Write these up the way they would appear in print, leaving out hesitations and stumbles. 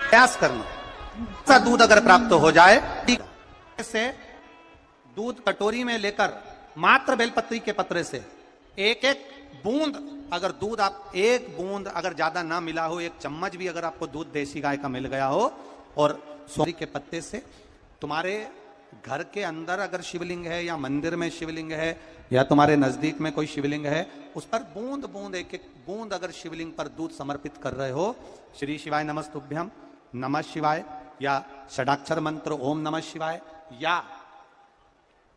प्रयास करना। ऐसा दूध अगर प्राप्त हो जाए से दूध कटोरी में लेकर मात्र बेलपत्री के पत्रे से एक एक बूंद, अगर दूध आप एक बूंद अगर ज्यादा ना मिला हो, एक चम्मच भी अगर आपको दूध देसी गाय का मिल गया हो, और सोरी के पत्ते से तुम्हारे घर के अंदर अगर शिवलिंग है या मंदिर में शिवलिंग है या तुम्हारे नजदीक में कोई शिवलिंग है, उस पर बूंद बूंद एक एक बूंद अगर शिवलिंग पर दूध समर्पित कर रहे हो, श्री शिवाय नमस्तुभ्यम, नमः शिवाय, या षडाक्षर मंत्र ओम नमः शिवाय, या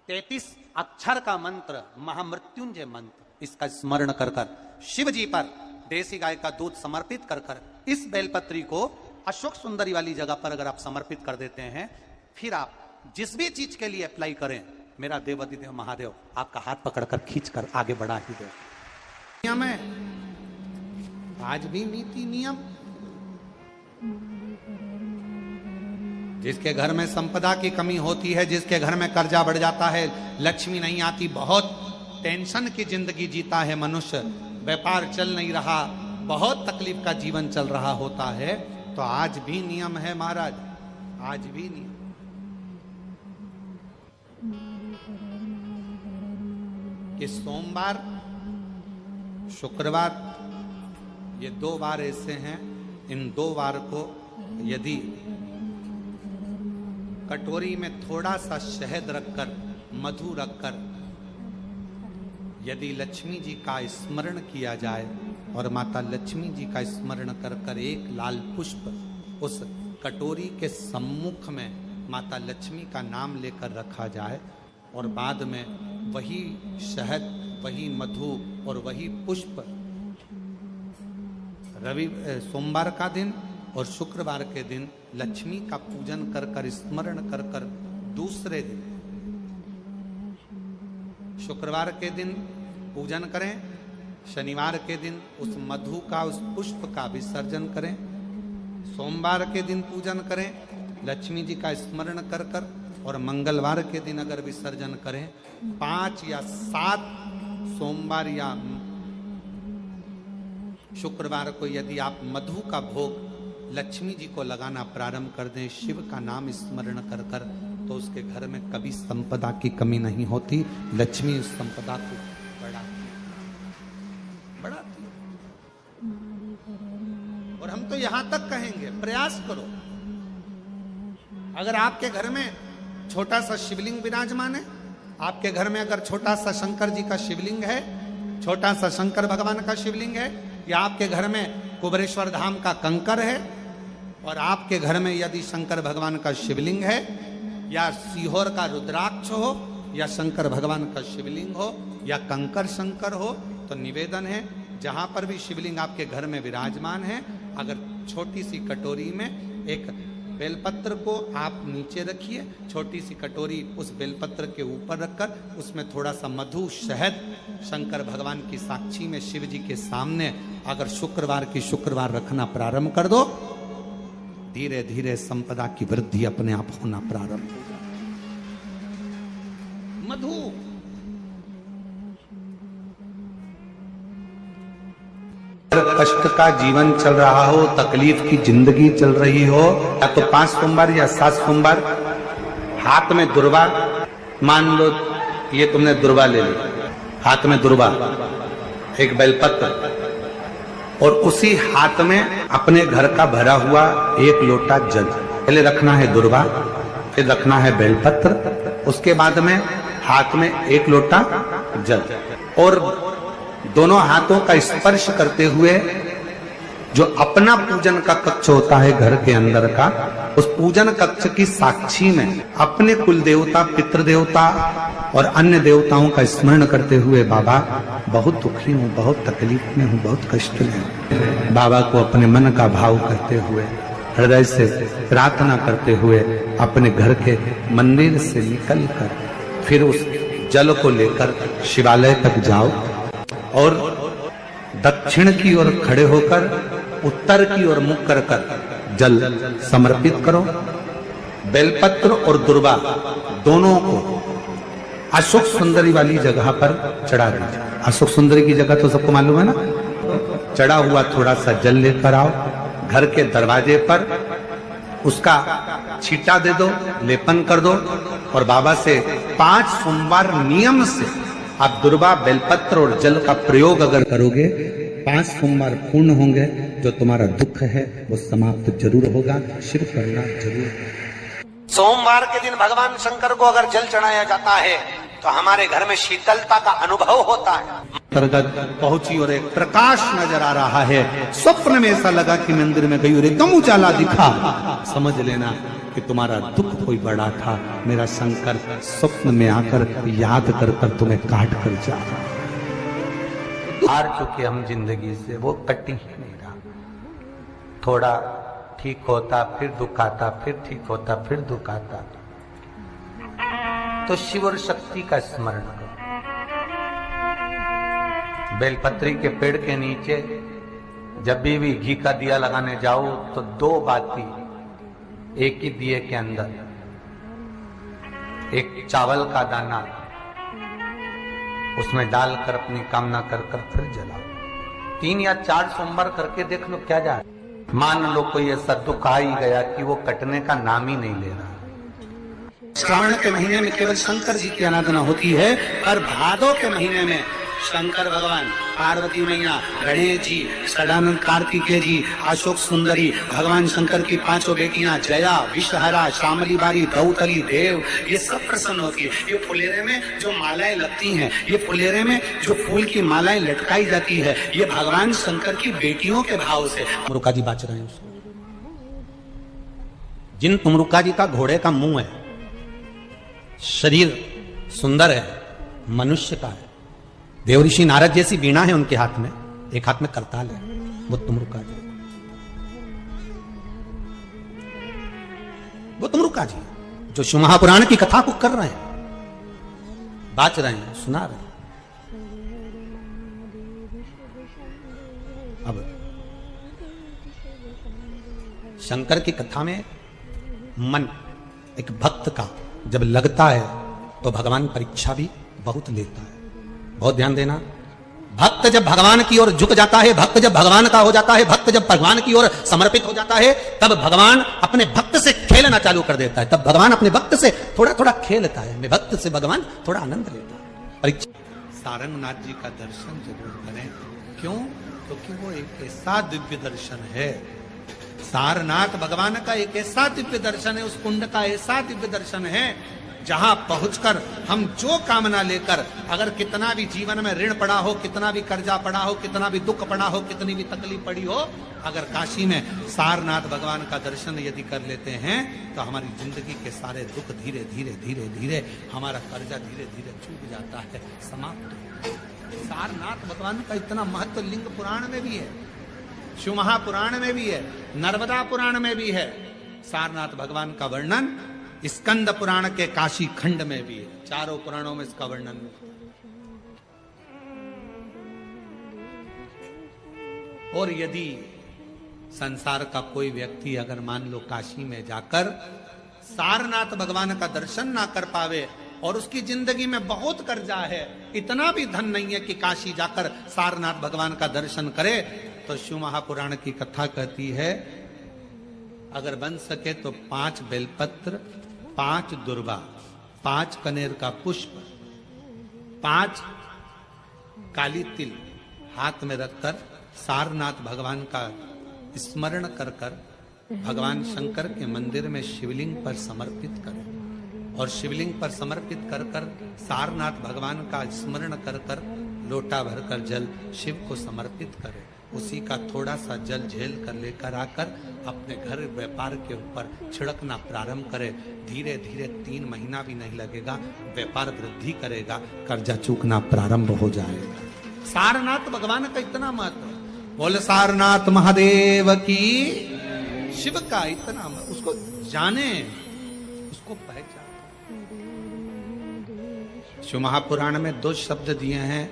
33 अक्षर का मंत्र महामृत्युंजय मंत्र, इसका स्मरण कर कर शिव जी पर देसी गाय का दूध समर्पित कर कर इस बेलपत्री को अशोक सुंदरी वाली जगह पर अगर आप समर्पित कर देते हैं, फिर आप जिस भी चीज के लिए अप्लाई करें, मेरा देवाधिदेव महादेव आपका हाथ पकड़कर खींचकर आगे बढ़ा ही दे। नियम है, आज भी नीति नियम। जिसके घर में संपदा की कमी होती है, जिसके घर में कर्जा बढ़ जाता है, लक्ष्मी नहीं आती, बहुत टेंशन की जिंदगी जीता है मनुष्य, व्यापार चल नहीं रहा, बहुत तकलीफ का जीवन चल रहा होता है, तो आज भी नियम है महाराज, आज भी नियम। कि सोमवार शुक्रवार ये 2 बार ऐसे हैं, इन 2 बार को यदि कटोरी में थोड़ा सा शहद रखकर, मधु रखकर यदि लक्ष्मी जी का स्मरण किया जाए और माता लक्ष्मी जी का स्मरण कर कर एक लाल पुष्प उस कटोरी के सम्मुख में माता लक्ष्मी का नाम लेकर रखा जाए, और बाद में वही शहद, वही मधु और वही पुष्प सोमवार का दिन और शुक्रवार के दिन लक्ष्मी का पूजन कर कर, स्मरण कर कर, दूसरे दिन शुक्रवार के दिन पूजन करें, शनिवार के दिन उस मधु का, उस पुष्प का विसर्जन करें, सोमवार के दिन पूजन करें लक्ष्मी जी का स्मरण कर कर, और मंगलवार के दिन अगर विसर्जन करें, 5 या 7 सोमवार या शुक्रवार को यदि आप मधु का भोग लक्ष्मी जी को लगाना प्रारंभ कर दें, शिव का नाम स्मरण कर कर, तो उसके घर में कभी संपदा की कमी नहीं होती, लक्ष्मी उस संपदा को बढ़ाती। और हम तो यहां तक कहेंगे, प्रयास करो, अगर आपके घर में छोटा सा शिवलिंग विराजमान है, आपके घर में अगर छोटा सा शंकर जी का शिवलिंग है, छोटा सा शंकर भगवान का शिवलिंग है, या आपके घर में कुबेरेश्वर धाम का कंकर है, और आपके घर में यदि शंकर भगवान का शिवलिंग है, या सीहोर का रुद्राक्ष हो, या शंकर भगवान का शिवलिंग हो, या कंकर शंकर हो, तो निवेदन है जहां पर भी शिवलिंग आपके घर में विराजमान है, अगर छोटी सी कटोरी में एक बेलपत्र को आप नीचे रखिए, छोटी सी कटोरी उस बेलपत्र के ऊपर रखकर उसमें थोड़ा सा मधु, शहद शंकर भगवान की साक्षी में शिव जी के सामने अगर शुक्रवार की शुक्रवार रखना प्रारंभ कर दो, धीरे धीरे संपदा की वृद्धि अपने आप होना प्रारंभ हो जाए। मधु कष्ट का जीवन चल रहा हो, तकलीफ की जिंदगी चल रही हो, या तो 5 सोमवार या 7 सोमवार हाथ में दुर्वा, मान लो ये तुमने दुर्वा ले ली, हाथ में दुर्वा, एक बेलपत्र, और उसी हाथ में अपने घर का भरा हुआ 1 लोटा जल, पहले रखना है दुर्वा, फिर रखना है बेलपत्र, उसके बाद में हाथ में 1 लोटा जल, और दोनों हाथों का स्पर्श करते हुए जो अपना पूजन का कक्ष होता है घर के अंदर का, उस पूजन कक्ष की साक्षी में अपने कुल देवता, पितृ देवता और अन्य देवताओं का स्मरण करते हुए, बाबा बहुत दुखी हूँ, बहुत तकलीफ में हूँ, बहुत कष्ट में हूँ, बाबा को अपने मन का भाव कहते हुए, हृदय से प्रार्थना करते हुए अपने घर के मंदिर से निकल कर फिर उस जल को लेकर शिवालय तक जाओ, और दक्षिण की ओर खड़े होकर उत्तर की ओर मुख कर कर जल समर्पित करो। बेलपत्र और दुर्वा दोनों को अशोक सुंदरी वाली जगह पर चढ़ा दीजिए। अशोक सुंदरी की जगह तो सबको मालूम है ना। चढ़ा हुआ थोड़ा सा जल लेकर आओ, घर के दरवाजे पर उसका छींटा दे दो, लेपन कर दो और बाबा से 5 सोमवार नियम से आप दुर्वा, बेलपत्र और जल का प्रयोग अगर करोगे, 5 सोमवार पूर्ण होंगे, जो तुम्हारा दुख है वो समाप्त जरूर होगा, शिव करुणा जरूर। सोमवार के दिन भगवान शंकर को अगर जल चढ़ाया जाता है तो हमारे घर में शीतलता का अनुभव होता है। अंतर्गत पहुंची और एक प्रकाश नजर आ रहा है। स्वप्न में ऐसा लगा कि मंदिर में गई और एकदम उजाला दिखा। समझ लेना कि तुम्हारा दुख कोई बड़ा था, मेरा शंकर स्वप्न में आकर याद कर कर तुम्हें काट कर जा रहा। हार चुके हम जिंदगी से, वो कटी ही नहीं रहा। थोड़ा ठीक होता फिर दुख आता, फिर ठीक होता फिर दुख आता। तो शिव और शक्ति का स्मरण करो। बेलपत्री के पेड़ के नीचे जब भी घी का दिया लगाने जाओ तो 2 बाती एक ही दिए के अंदर, एक चावल का दाना उसमें डालकर अपनी कामना कर कर फिर जलाओ। 3 या 4 सोमवार करके देख लो क्या जा। मान लो कोई ऐसा दुख आ ही गया कि वो कटने का नाम ही नहीं ले रहा। श्रावण के महीने में केवल शंकर जी की आराधना होती है, और भादो के महीने में शंकर भगवान, पार्वती मैया, गणेश जी, सदानंद कार्तिकेय जी, अशोक सुंदरी, भगवान शंकर की 5 बेटियां जया, विषहरा, शामली बारी, दौतली, देव, ये सब प्रसन्न होती है। ये फुलेरे में जो मालाएं लगती हैं, ये फुलेरे में जो फूल की मालाएं लटकाई जाती है, ये भगवान शंकर की बेटियों के भाव से तुमरुका जी बाच रहे हैं। जिन तुमरुका जी का घोड़े का मुंह है, शरीर सुंदर है, मनुष्य का है, देवऋषि नारद जैसी वीणा है उनके हाथ में, एक हाथ में करताल है, वो तुमरुका जी, वो तुमरुका जी जो शिव महापुराण की कथा को कर रहे हैं, बाच रहे हैं, सुना रहे हैं। अब शंकर की कथा में मन एक भक्त का जब लगता है तो भगवान परीक्षा भी बहुत लेता है। बहुत ध्यान देना, भक्त जब भगवान की ओर झुक जाता है, भक्त जब भगवान का हो जाता है, भक्त जब भगवान की ओर समर्पित हो जाता है, तब भगवान अपने भक्त से खेलना चालू कर देता है। तब भगवान अपने भक्त से थोड़ा थोड़ा खेलता है, मैं भक्त से भगवान थोड़ा आनंद लेता है। परीक्षा सारंगनाथ जी का दर्शन जरूर करें। क्यों? क्योंकि वो एक ऐसा दिव्य दर्शन है, सारनाथ भगवान का एक ऐसा दिव्य दर्शन है, उस कुंड का ऐसा दिव्य दर्शन है जहां पहुंचकर हम जो कामना लेकर, अगर कितना भी जीवन में ऋण पड़ा हो, कितना भी कर्जा पड़ा हो, कितना भी दुख पड़ा हो, कितनी भी तकलीफ पड़ी हो, अगर काशी में सारनाथ भगवान का दर्शन यदि कर लेते हैं तो हमारी जिंदगी के सारे दुख धीरे धीरे धीरे धीरे, हमारा कर्जा धीरे धीरे छूट जाता है, समाप्त। सारनाथ भगवान का इतना महत्व लिंग पुराण में भी है, शिव महापुराण में भी है, नर्मदा पुराण में भी है। सारनाथ भगवान का वर्णन स्कंद पुराण के काशी खंड में भी है, चारों पुराणों में इसका वर्णन है। और यदि संसार का कोई व्यक्ति अगर मान लो काशी में जाकर सारनाथ भगवान का दर्शन ना कर पावे और उसकी जिंदगी में बहुत कर्जा है, इतना भी धन नहीं है कि काशी जाकर सारनाथ भगवान का दर्शन करे, तो शिव महापुराण की कथा कहती है अगर बन सके तो 5 बेलपत्र, 5 दुर्वा, 5 कनेर का पुष्प, 5 काली तिल हाथ में रखकर सारनाथ भगवान का स्मरण कर कर भगवान शंकर के मंदिर में शिवलिंग पर समर्पित करें, और शिवलिंग पर समर्पित कर कर सारनाथ भगवान का स्मरण कर कर लोटा भरकर जल शिव को समर्पित करें। उसी का थोड़ा सा जल झेल कर लेकर आकर अपने घर व्यापार के ऊपर छिड़कना प्रारंभ करे। धीरे धीरे 3 महीना भी नहीं लगेगा, व्यापार वृद्धि करेगा, कर्जा चूकना प्रारंभ हो जाएगा। सारनाथ भगवान का इतना महत्व, बोले सारनाथ महादेव की, शिव का इतना, उसको जाने, उसको पहचाने। शिव महापुराण में 2 शब्द दिए हैं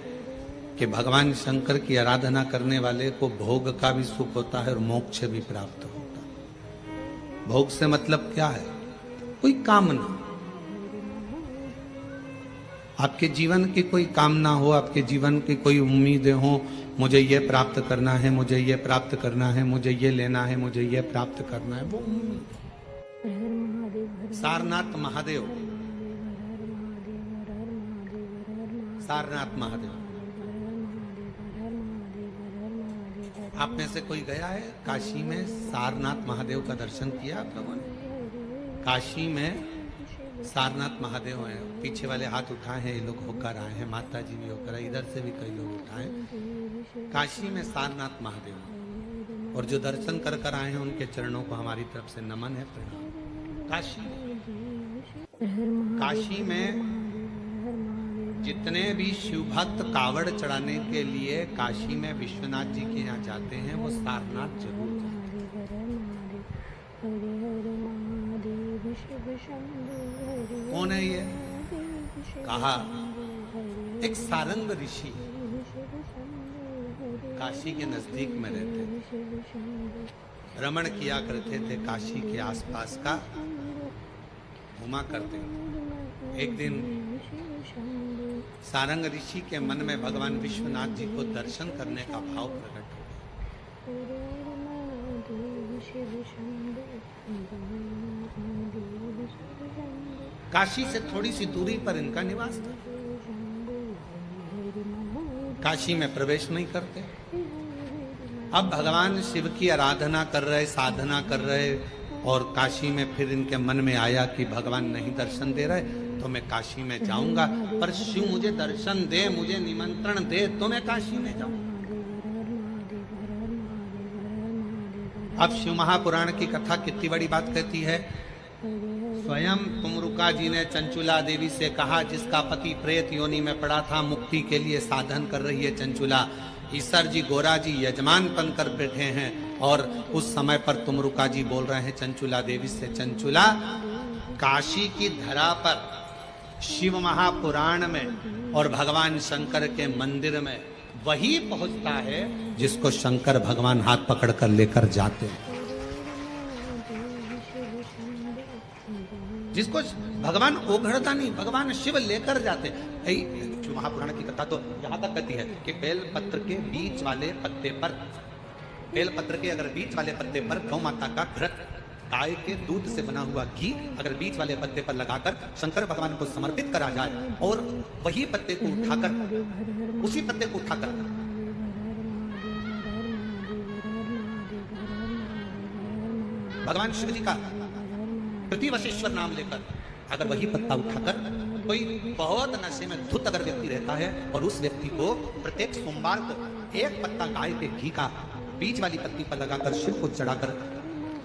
कि भगवान शंकर की आराधना करने वाले को भोग का भी सुख होता है और मोक्ष भी प्राप्त होता है। भोग से मतलब क्या है? कोई कामना, आपके जीवन की कोई कामना हो, आपके जीवन की कोई उम्मीदें हो, मुझे ये प्राप्त करना है, मुझे ये प्राप्त करना है, मुझे ये लेना है, मुझे ये प्राप्त करना है, वो उम्मीद। सारनाथ महादेव, सारनाथ महादेव। आप में से कोई गया है काशी में? सारनाथ महादेव का दर्शन किया आप लोगों ने? काशी में सारनाथ महादेव हैं। पीछे वाले हाथ उठाए हैं, ये लोग होकर आए हैं, माता जी भी होकर आए, इधर से भी कई लोग उठाए। काशी में सारनाथ महादेव, और जो दर्शन कर कर आए हैं उनके चरणों को हमारी तरफ से नमन है, प्रणाम। काशी में जितने भी शिव भक्त कावड़ चढ़ाने के लिए काशी में विश्वनाथ जी के यहाँ जाते हैं, वो सारनाथ जरूर जाते हैं। कौन है ये? कहा एक सारंग ऋषि काशी के नजदीक में रहते, भ्रमण किया करते थे, काशी के आसपास का घुमा करते थे। एक दिन सारंग ऋषि के मन में भगवान विश्वनाथ जी को दर्शन करने का भाव प्रकट हो गया। काशी से थोड़ी सी दूरी पर इनका निवास था। काशी में प्रवेश नहीं करते। अब भगवान शिव की आराधना कर रहे, साधना कर रहे, और काशी में फिर इनके मन में आया कि भगवान नहीं दर्शन दे रहे तो मैं काशी में जाऊंगा, पर शिव मुझे दर्शन दे, मुझे निमंत्रण दे तो मैं काशी में जाऊंगा। अब शिव महापुराण की कथा कितनी बड़ी बात कहती है। स्वयं तुमरुका जी ने चंचुला देवी से कहा, जिसका पति प्रेत योनि में पड़ा था, मुक्ति के लिए साधन कर रही है चंचुला। ईसर जी गोरा जी यजमान बनकर बैठे हैं, और उस समय पर तुमरुका जी बोल रहे हैं चंचुला देवी से, चंचुला काशी की धरा पर शिव महापुराण में और भगवान शंकर के मंदिर में वही पहुंचता है जिसको शंकर भगवान हाथ पकड़कर लेकर जाते हैं, जिसको भगवान ओघड़ता नहीं, भगवान शिव लेकर जाते। शिव महापुराण की कथा तो यहाँ तक कहती है कि बेलपत्र के बीच वाले पत्ते पर, बेलपत्र के अगर बीच वाले पत्ते पर गौ माता का घृत, गाय के दूध से बना हुआ घी अगर बीच वाले पत्ते पर लगाकर शंकर भगवान को समर्पित करा जाए, और वही पत्ते को उठाकर, उसी पत्ते को उठाकर भगवान शिव जी का प्रतिवशेश्वर नाम लेकर अगर वही पत्ता उठाकर कोई बहुत नशे में धुत अगर व्यक्ति रहता है, और उस व्यक्ति को प्रत्येक सोमवार को एक पत्ता गाय के घी का बीच वाली पत्ती पर लगाकर शिव को चढ़ाकर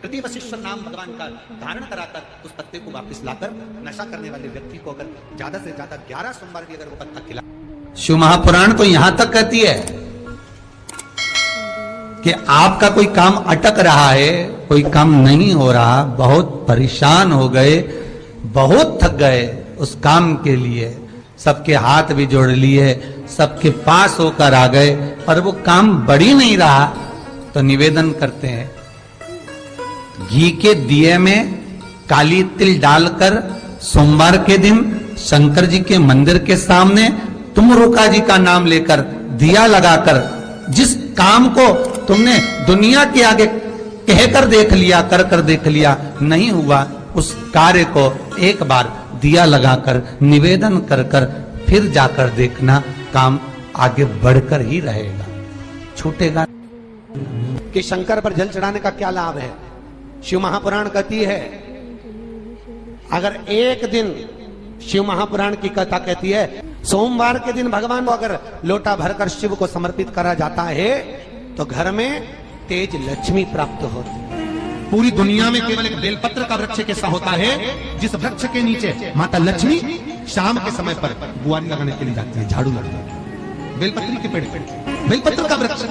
प्रतिवशेश्वर नाम भगवान का धारण कराकर उस पत्ते को वापस लाकर नशा करने वाले व्यक्ति को अगर ज्यादा से ज्यादा 11 सोमवार भी अगर वो पत्ता खिला। शिव महापुराण तो यहां तक कहती है कि आपका कोई काम अटक रहा है, कोई काम नहीं हो रहा, बहुत परेशान हो गए, बहुत थक गए उस काम के लिए, सबके हाथ भी जोड़ लिए, सबके पास होकर आ गए, पर वो काम बढ़ ही नहीं रहा, तो निवेदन करते हैं घी के दिए में काली तिल डालकर सोमवार के दिन शंकर जी के मंदिर के सामने तुमरुका जी का नाम लेकर दिया लगाकर, जिस काम को तुमने दुनिया के आगे कहकर देख लिया, कर देख लिया, नहीं हुआ, उस कार्य को एक बार दिया लगाकर निवेदन कर फिर जाकर देखना, काम आगे बढ़कर ही रहेगा, छूटेगा। कि शंकर पर जल चढ़ाने का क्या लाभ है? शिव महापुराण कहती है, अगर एक दिन, शिव महापुराण की कथा कहती है, सोमवार के दिन भगवान को अगर लोटा भरकर शिव को समर्पित करा जाता है तो घर में तेज लक्ष्मी प्राप्त होती है। पूरी दुनिया में केवल एक बेलपत्र का वृक्ष कैसा होता है जिस वृक्ष के नीचे माता लक्ष्मी शाम के समय पर बुआरी लगाने के लिए जाती है, झाड़ू लगाती है। बेलपत्री के पेड़, बेलपत्र का वृक्ष,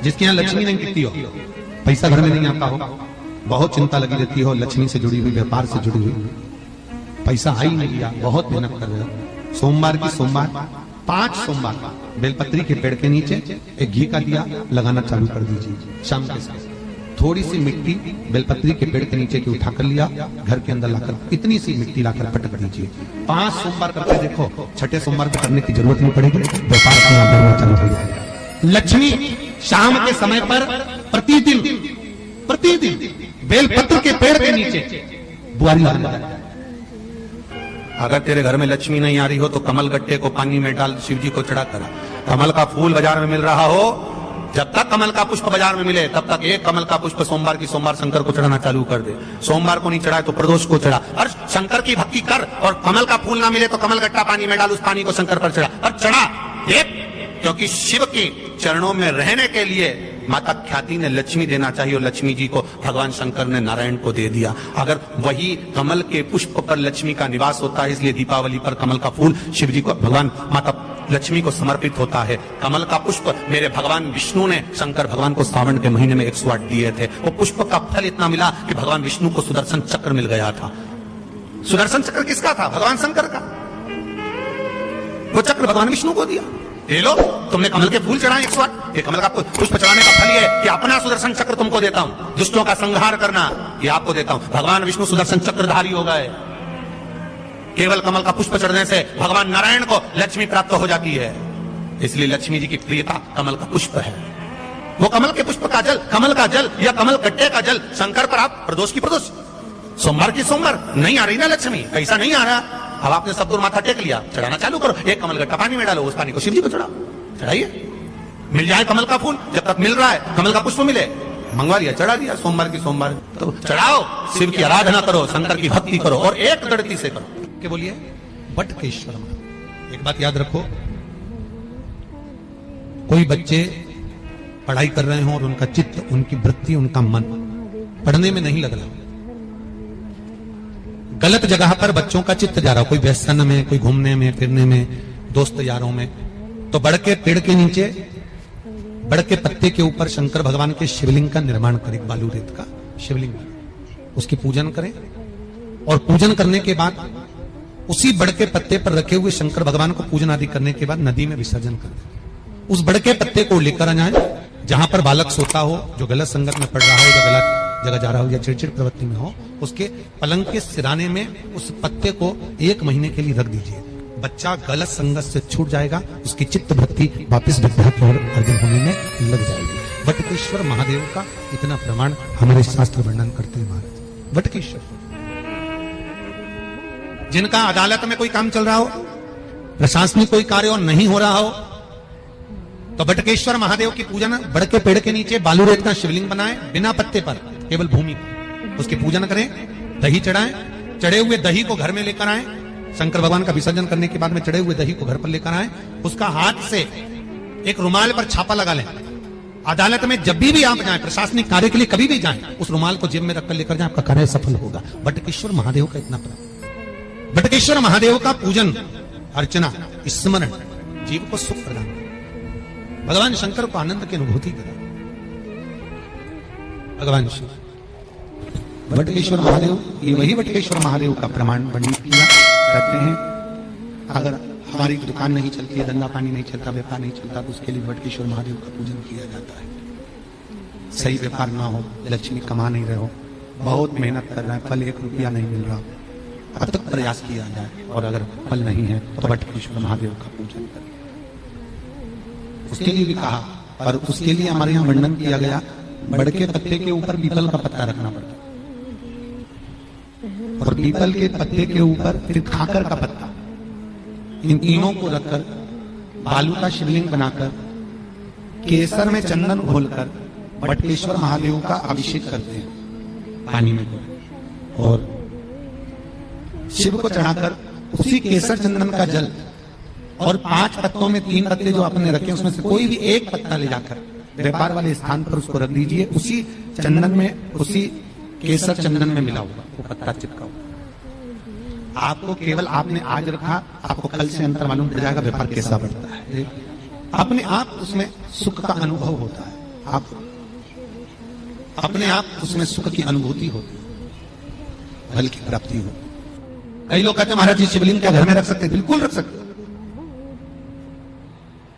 जिसके यहाँ लक्ष्मी नहीं टिकती हो, पैसा घर में नहीं आता हो, बहुत चिंता लगी रहती हो, लक्ष्मी से जुड़ी हुई, व्यापार से जुड़ी हुई, पैसा आ ही नहीं गया, बहुत मेहनत कर रहे हो, सोमवार की सोमवार 5 सोमवार बेलपत्री के पेड़ के नीचे एक घी का दिया लगाना चालू कर दीजिए। शाम के समय थोड़ी सी मिट्टी बेलपत्री के पेड़ के नीचे की उठा कर लिया, घर के अंदर लाकर इतनी सी मिट्टी लाकर पटक दीजिए। 5 सोमवार करके देखो, छठे सोमवार को करने की जरूरत नहीं पड़ेगी, व्यापार करना चालू हो जाएगा। लक्ष्मी शाम के समय पर प्रतिदिन बेलपत्र के पेड़ के नीचे बुआरी लगाने जाए। अगर तेरे घर में लक्ष्मी नहीं आ रही हो तो कमल गट्टे को पानी में डाल शिव जी को चढ़ा कर। कमल का फूल बाजार में मिल रहा हो, जब तक कमल का पुष्प बाजार में मिले तब तक एक कमल का पुष्प सोमवार की सोमवार शंकर को चढ़ाना चालू कर दे। सोमवार को नहीं चढ़ाए तो प्रदोष को चढ़ा, और शंकर की भक्ति कर। और कमल का फूल ना मिले तो कमल गट्टा पानी में डाल, उस पानी को शंकर पर चढ़ा और चढ़ा दे। क्योंकि शिव के चरणों में रहने के लिए माता ख्याति ने लक्ष्मी देना चाहिए, और लक्ष्मी जी को भगवान शंकर ने नारायण को दे दिया। अगर वही कमल के पुष्प पर लक्ष्मी का निवास होता है, इसलिए दीपावली पर कमल का फूल शिव जी को, भगवान माता लक्ष्मी को समर्पित होता है। कमल का पुष्प मेरे भगवान विष्णु ने शंकर भगवान को सावन के महीने में 108 दिए थे। वो पुष्प का फल इतना मिला कि भगवान विष्णु को सुदर्शन चक्र मिल गया था। सुदर्शन चक्र किसका था? भगवान शंकर का। वो चक्र भगवान विष्णु को दिया। ले लो, तुमने कमल के फूल चढ़ाए 108, ये कमल का पुष्प चढ़ाने का फल ये है कि अपना सुदर्शन चक्र तुमको देता हूं, दुष्टों का संहार करना ये आपको देता हूं। भगवान विष्णु सुदर्शन चक्रधारी हो गए। केवल कमल का पुष्प चढ़ने से भगवान नारायण को लक्ष्मी प्राप्त हो जाती है, इसलिए लक्ष्मी जी की प्रियता कमल का पुष्प है। वो कमल के पुष्प का जल, कमल का जल या कमल गट्टे का जल शंकर पर आप प्रदोष की प्रदोष, सोमवार की सोमवार नहीं आ रही ना लक्ष्मी, ऐसा नहीं आ रहा। अब आपने सब दूर माथा टेक लिया, चढ़ाना चालू करो। एक कमल गट्टा पानी में डालो, उस पानी को शिव जी को चढ़ाओ, चढ़ाइए। मिल जाए कमल का फूल, जब तक मिल रहा है कमल का पुष्प मिले, मंगवा लिया, चढ़ा दिया। सोमवार की सोमवार तो चढ़ाओ, शिव की आराधना करो, शंकर की भक्ति करो, और एक दृढ़ता से करो। के बोलिए बटकेश्वर। एक बात याद रखो, कोई बच्चे पढ़ाई कर रहे हो और उनका चित्त, उनकी वृत्ति, उनका मन पढ़ने में नहीं लग रहा, गलत जगह पर बच्चों का चित्त जा रहा, कोई व्यसन में, कोई घूमने में फिरने में, दोस्त यारों में, तो बड़ के पेड़ के नीचे, बड़ के पत्ते के ऊपर शंकर भगवान के शिवलिंग का निर्माण करें, बालू रेत का शिवलिंग, उसकी पूजन करें। और पूजन करने के बाद उसी बड़ के पत्ते पर रखे हुए शंकर भगवान को पूजन आदि करने के बाद नदी में विसर्जन कर दें। उस बड़ के पत्ते को लेकर आ जाए, जहां पर बालक सोता हो, जो गलत संगत में पड़ रहा हो, जो गलत जगह जा रहा हो या चिड़चिड़ प्रवृत्ति में हो, उसके पलंग के सिराने में उस पत्ते को 1 महीने के लिए रख दीजिए। बच्चा गलत संगत से छूट जाएगा, उसकी चित्त भक्ति वापिस विद्या की ओर अर्जन होने में लग जाएगी। बटकेश्वर महादेव का इतना प्रमाण हमारे शास्त्र वर्णन करते हैं महाराज। बटकेश्वर, जिनका अदालत में कोई काम चल रहा हो, प्रशासनिक कोई कार्य और नहीं हो रहा हो, तो बटकेश्वर महादेव की पूजन बड़ के पेड़ के नीचे बालू रेत का शिवलिंग बनाए, बिना पत्ते पर, केवल भूमि पर, उसकी पूजन करें, दही चढ़ाएं, चढ़े हुए दही को घर में लेकर आए, शंकर भगवान का विसर्जन करने के बाद में चढ़े हुए दही को घर पर लेकर आए, उसका हाथ से एक रुमाल पर छापा लगा लें। अदालत में जब भी आप जाएं, प्रशासनिक कार्य के लिए कभी भी जाएं, उस रुमाल को जेब में रखकर लेकर जाएं, आपका कार्य सफल होगा। बटकेश्वर महादेव का इतना प्रभाव। बटकेश्वर महादेव का पूजन, अर्चना, स्मरण जीव को सुख प्रदान करे, भगवान शंकर को आनंद की अनुभूति करा। भगवान शिव बटकेश्वर महादेव, ये वही बटकेश्वर महादेव का प्रमाण वर्णित किया करते हैं। अगर हमारी दुकान नहीं चलती है, धंधा पानी नहीं चलता, व्यापार नहीं चलता, तो उसके लिए बटकेश्वर महादेव का पूजन किया जाता है। सही व्यापार ना हो, लक्ष्मी कमा नहीं रहे हो, बहुत मेहनत कर रहे हैं, फल 1 रुपया नहीं मिल रहा, अब तक प्रयास किया जाए, और अगर फल नहीं है तो बटकेश्वर महादेव का पूजन करें। उसके लिए भी कहा, और उसके लिए हमारे यहाँ वर्णन किया गया, बड़ के पत्ते के ऊपर पीपल का पत्ता रखना पड़ता, और पीपल के पत्ते के ऊपर फिर खाकर का पत्ता, इन तीनों को रखकर बालू का शिवलिंग बनाकर केसर में चंदन घोलकर बटकेश्वर महादेव का अभिषेक करते हैं पानी में, और शिव को चढ़ाकर उसी केसर चंदन का जल और 5 पत्तों में 3 पत्ते जो आपने रखे, उसमें से कोई भी एक पत्ता ले जाकर व्यापार वाले स्थान पर उसको रख दीजिए। उसी चंदन में, उसी केसर चंदन में मिला हुआ वो पत्ता चिपका हुआ। आपको केवल आपने आज रखा, आपको कल से अंतर मालूम पड़ जाएगा व्यापार कैसा बढ़ता है। अपने आप उसमें सुख का अनुभव होता है, आप अपने आप उसमें सुख की अनुभूति होती है, फल की प्राप्ति होती है। कई लोग कहते हैं महाराज जी शिवलिंग क्या घर में रख सकते? बिल्कुल रख सकते।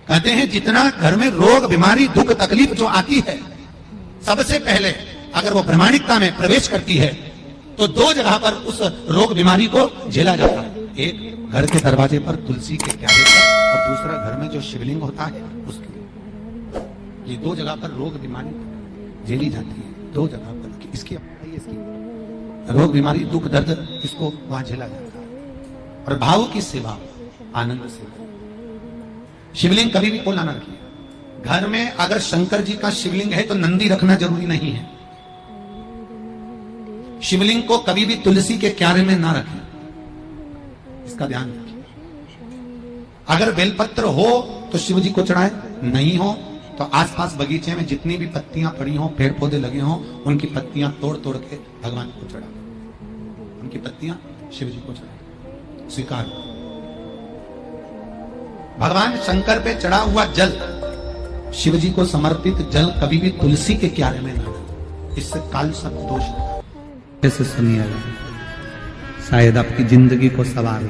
कहते हैं जितना घर में रोग, बीमारी, दुख, तकलीफ जो आती है, सबसे पहले अगर वो प्रामाणिकता में प्रवेश करती है तो 2 जगह पर उस रोग बीमारी को झेला जाता है। एक घर के दरवाजे पर तुलसी के प्याले पर, और दूसरा घर में जो शिवलिंग होता है उसके। ये 2 जगह पर रोग बीमारी झेली जाती है, 2 जगह पर। इसकी है इसकी। रोग बीमारी दुख दर्द इसको वहां झेला जाता है। और भाव की सेवा आनंद से। शिवलिंग कभी भी खोला ना रखिए। घर में अगर शंकर जी का शिवलिंग है तो नंदी रखना जरूरी नहीं है। शिवलिंग को कभी भी तुलसी के क्यारे में ना रखें, इसका ध्यान रखिए। अगर बेलपत्र हो तो शिव जी को चढ़ाए, नहीं हो तो आसपास बगीचे में जितनी भी पत्तियां पड़ी हो, पेड़ पौधे लगे हो, उनकी पत्तियां तोड़ तोड़ के भगवान को चढ़ा, उनकी पत्तियां शिव जी को चढ़ा, स्वीकार। भगवान शंकर पे चढ़ा हुआ जल, शिव जी को समर्पित जल कभी भी तुलसी के क्यारे में ना, इससे काल सब दोष। ऐसे सुनिएगा, शायद आपकी जिंदगी को सवार हो,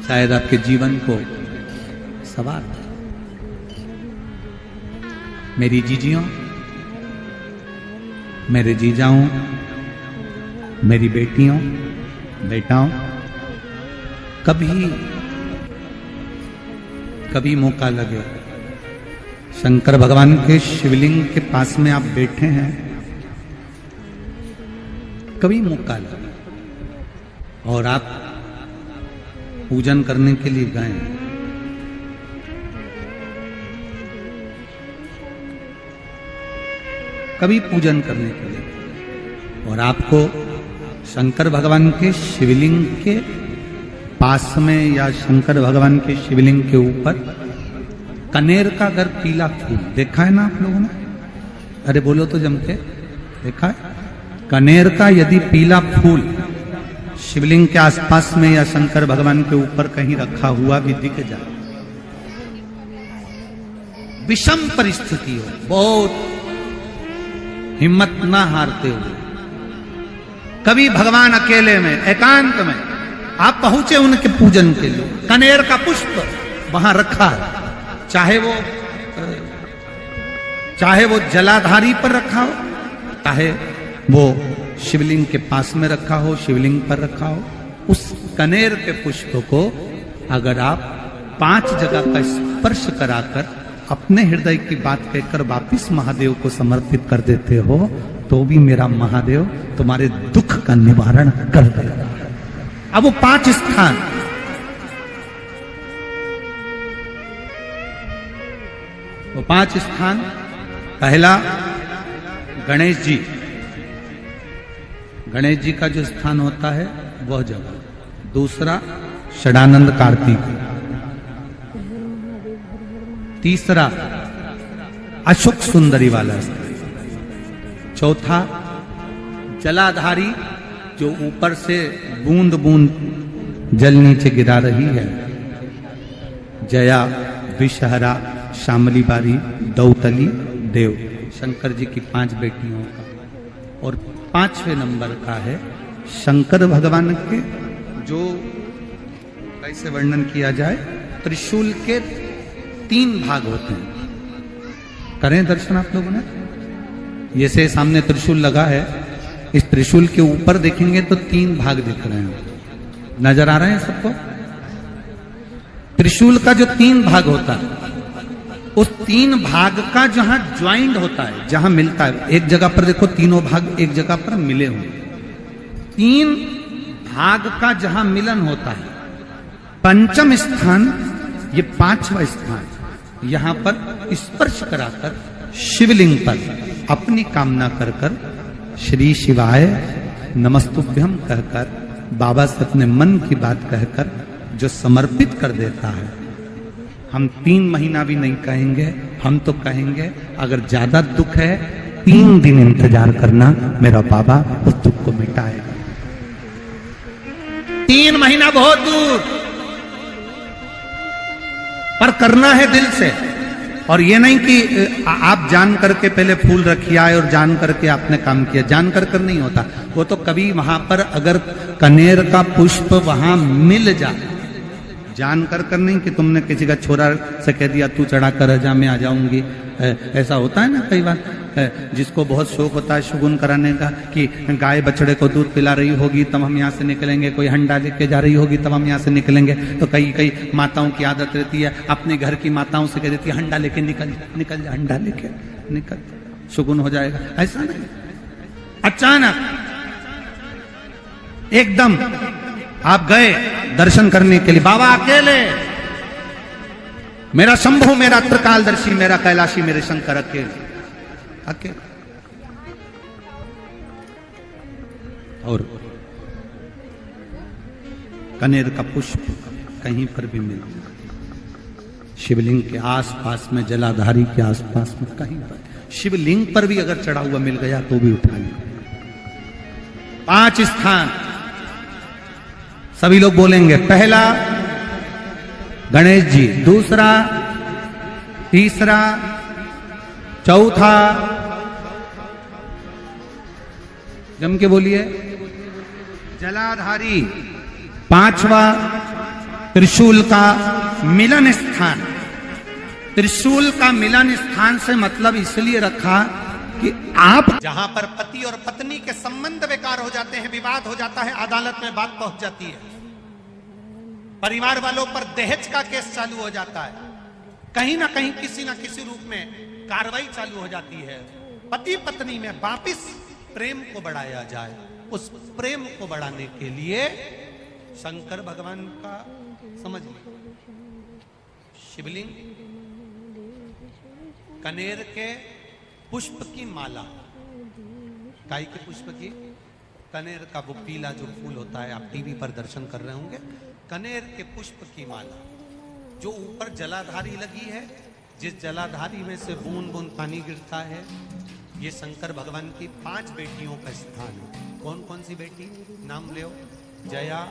शायद आपके जीवन को सवार हो। मेरी जीजियों, मेरे जीजाओं, मेरी बेटियों, बेटाओं, कभी मौका लगे, शंकर भगवान के शिवलिंग के पास में आप बैठे हैं, कभी मौका लगे और आप पूजन करने के लिए गए, कभी पूजन करने के लिए, और आपको शंकर भगवान के शिवलिंग के पास में या शंकर भगवान के शिवलिंग के ऊपर कनेर का अगर पीला फूल देखा है ना आप लोगों ने? अरे बोलो तो जम के, देखा है? कनेर का यदि पीला फूल शिवलिंग के आसपास में या शंकर भगवान के ऊपर कहीं रखा हुआ भी दिख जाए, विषम परिस्थिति हो, बहुत हिम्मत ना हारते हुए, कभी भगवान अकेले में एकांत में आप पहुंचे उनके पूजन के लिए, कनेर का पुष्प वहां रखा है, चाहे वो जलाधारी पर रखा हो, चाहे वो शिवलिंग के पास में रखा हो, शिवलिंग पर रखा हो, उस कनेर के पुष्प को अगर आप 5 जगह का स्पर्श कराकर अपने हृदय की बात कहकर वापिस महादेव को समर्पित कर देते हो, तो भी मेरा महादेव तुम्हारे दुख का निवारण कर देगा। अब वो 5 स्थान, वो 5 स्थान, पहला गणेश जी, गणेश जी का जो स्थान होता है वह जगह, दूसरा षडानंद कार्तिक, तीसरा अशोक सुंदरी वाला स्थान, चौथा जलाधारी जो ऊपर से बूंद बूंद जल नीचे गिरा रही है, जया, विषहरा, शामली बारी, दौतली, देव, शंकर जी की 5 बेटियों का, और 5वें नंबर का है शंकर भगवान के, जो कैसे वर्णन किया जाए, त्रिशूल के 3 भाग होते हैं। करें दर्शन आप लोगों ने? जैसे सामने त्रिशूल लगा है, इस त्रिशूल के ऊपर देखेंगे तो 3 भाग दिख रहे हैं, नजर आ रहे हैं सबको? त्रिशूल का जो 3 भाग होता है, उस 3 भाग का जहां ज्वाइंट होता है, जहां मिलता है, एक जगह पर देखो तीनों भाग एक जगह पर मिले हुए, 3 भाग का जहां मिलन होता है, 5वां स्थान, ये 5वां स्थान, यहां पर स्पर्श कराकर शिवलिंग पर अपनी कामना कर कर श्री शिवाय नमस्तुभ्यम कहकर, बाबा से अपने मन की बात कहकर जो समर्पित कर देता है, हम 3 महीना भी नहीं कहेंगे, हम तो कहेंगे अगर ज्यादा दुख है 3 दिन इंतजार करना, मेरा बाबा उस दुख को मिटाएगा। 3 महीना बहुत दूर, पर करना है दिल से। और ये नहीं कि आप जान करके पहले फूल रखिए आए और जान करके आपने काम किया, जान कर नहीं होता वो तो। कभी वहां पर अगर कनेर का पुष्प वहां मिल जाए, जान कर नहीं कि तुमने किसी का छोरा से कह दिया तू चढ़ा कर जा, मैं आ जाऊंगी, ऐसा होता है ना कई बार, जिसको बहुत शौक होता है शगुन कराने का, कि गाय बछड़े को दूध पिला रही होगी तब हम यहाँ से निकलेंगे, कोई हंडा लेके जा रही होगी तब हम यहाँ से निकलेंगे। तो कई माताओं की आदत रहती है, अपने घर की माताओं से कह देती है हंडा लेके निकल जा, हंडा लेके निकल, शगुन हो जाएगा। ऐसा नहीं, अचानक एकदम आप गए दर्शन करने के लिए, बाबा अकेले, मेरा शंभु, मेरा त्रिकालदर्शी, मेरा कैलाशी, मेरे शंकर अकेले अकेले। और कनेर का पुष्प कहीं पर भी मिल, शिवलिंग के आसपास में, जलाधारी के आसपास में कहीं पर, शिवलिंग पर भी अगर चढ़ा हुआ मिल गया तो भी उठा लिया। 5 स्थान सभी लोग बोलेंगे। पहला गणेश जी, दूसरा, तीसरा, चौथा, जम के बोलिए, जलाधारी, 5वां त्रिशूल का मिलन स्थान। त्रिशूल का मिलन स्थान से मतलब इसलिए रखा कि आप जहां पर पति और पत्नी के संबंध बेकार हो जाते हैं, विवाद हो जाता है, अदालत में बात पहुंच जाती है, परिवार वालों पर दहेज का केस चालू हो जाता है, कहीं ना कहीं किसी ना किसी रूप में कार्रवाई चालू हो जाती है, पति पत्नी में वापिस प्रेम को बढ़ाया जाए, उस प्रेम को बढ़ाने के लिए शंकर भगवान का, समझ लीजिए, शिवलिंग, कनेर के पुष्प की माला, गाय के पुष्प की, कनेर का वो पीला जो फूल होता है, आप टीवी पर दर्शन कर रहे होंगे, कनेर के पुष्प की माला जो ऊपर जलाधारी लगी है, जिस जलाधारी में से बूंद बूंद पानी गिरता है, ये शंकर भगवान की 5 बेटियों का स्थान है। कौन कौन सी बेटी, नाम ले, जया,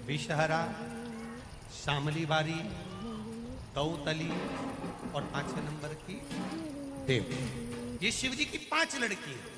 विषहरा, श्यामली बारी, गौतली और 5वें नंबर की देव। ये शिव जी की 5 लड़की है।